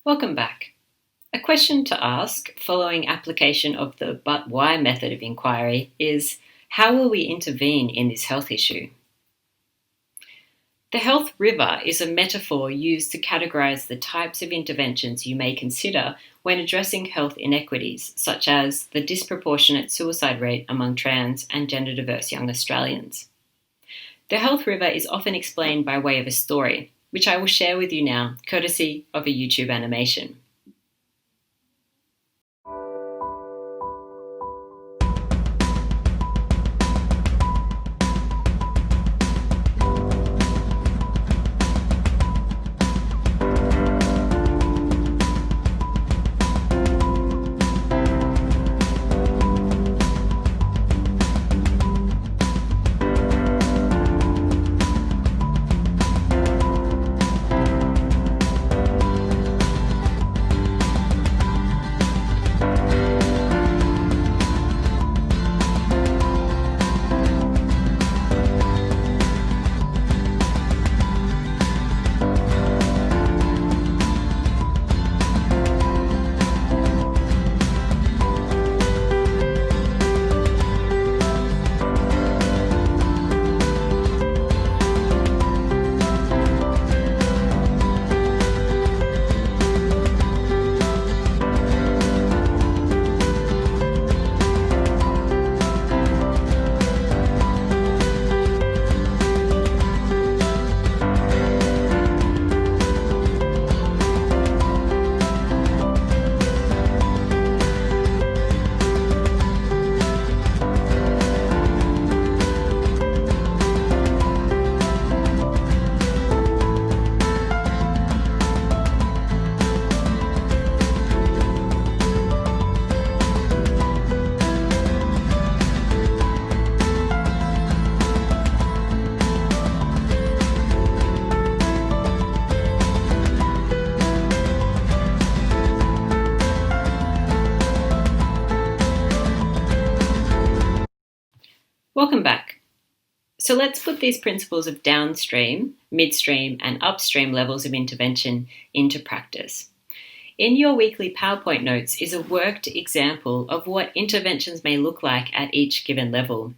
Welcome back. A question to ask following application of the but why method of inquiry is, how will we intervene in this health issue? The health river is a metaphor used to categorize the types of interventions you may consider when addressing health inequities, such as the disproportionate suicide rate among trans and gender diverse young Australians. The health river is often explained by way of a story, which I will share with you now, courtesy of a YouTube animation. Welcome back. So let's put these principles of downstream, midstream, and upstream levels of intervention into practice. In your weekly PowerPoint notes is a worked example of what interventions may look like at each given level.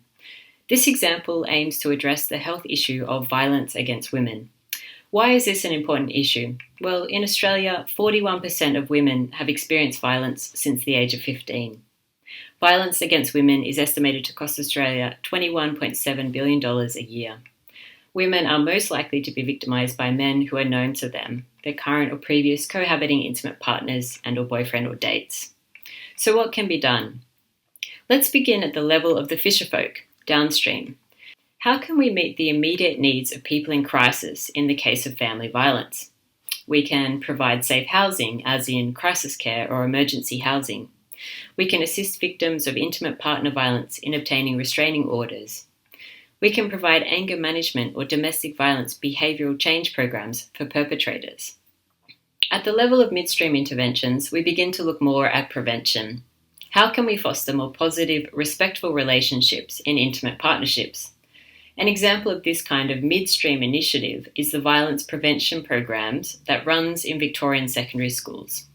This example aims to address the health issue of violence against women. Why is this an important issue? Well, in Australia, 41% of women have experienced violence since the age of 15. Violence against women is estimated to cost Australia $21.7 billion a year. Women are most likely to be victimised by men who are known to them, their current or previous cohabiting intimate partners and or boyfriend or dates. So what can be done? Let's begin at the level of the fisherfolk, downstream. How can we meet the immediate needs of people in crisis in the case of family violence? We can provide safe housing, as in crisis care or emergency housing. We can assist victims of intimate partner violence in obtaining restraining orders. We can provide anger management or domestic violence behavioural change programs for perpetrators. At the level of midstream interventions, we begin to look more at prevention. How can we foster more positive, respectful relationships in intimate partnerships? An example of this kind of midstream initiative is the violence prevention programs that runs in Victorian secondary schools.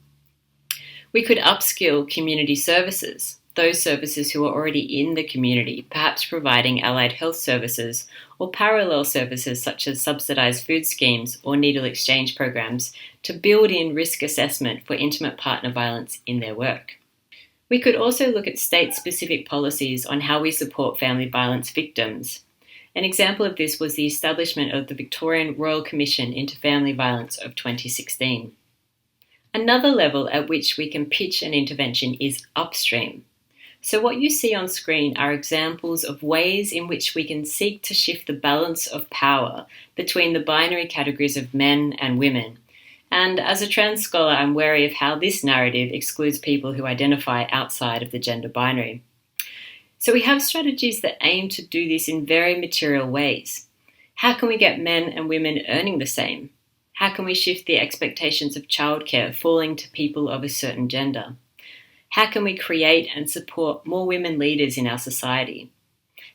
We could upskill community services, those services who are already in the community, perhaps providing allied health services or parallel services such as subsidised food schemes or needle exchange programs to build in risk assessment for intimate partner violence in their work. We could also look at state-specific policies on how we support family violence victims. An example of this was the establishment of the Victorian Royal Commission into Family Violence of 2016. Another level at which we can pitch an intervention is upstream. So what you see on screen are examples of ways in which we can seek to shift the balance of power between the binary categories of men and women. And as a trans scholar, I'm wary of how this narrative excludes people who identify outside of the gender binary. So we have strategies that aim to do this in very material ways. How can we get men and women earning the same? How can we shift the expectations of childcare falling to people of a certain gender? How can we create and support more women leaders in our society?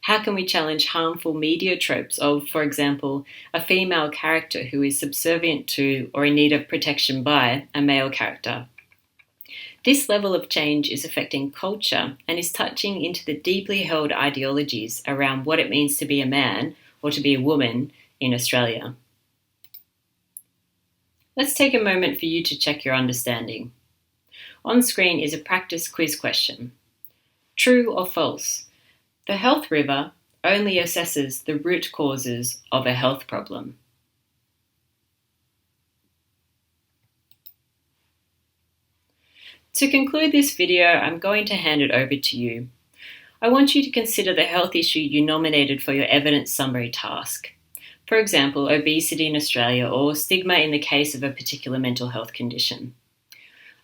How can we challenge harmful media tropes of, for example, a female character who is subservient to or in need of protection by a male character? This level of change is affecting culture and is touching into the deeply held ideologies around what it means to be a man or to be a woman in Australia. Let's take a moment for you to check your understanding. On screen is a practice quiz question. True or false? The health river only assesses the root causes of a health problem. To conclude this video, I'm going to hand it over to you. I want you to consider the health issue you nominated for your evidence summary task. For example, obesity in Australia or stigma in the case of a particular mental health condition.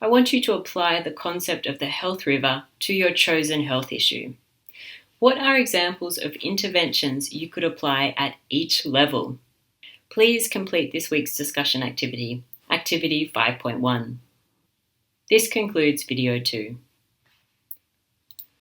I want you to apply the concept of the health river to your chosen health issue. What are examples of interventions you could apply at each level? Please complete this week's discussion activity, Activity 5.1. This concludes video 2.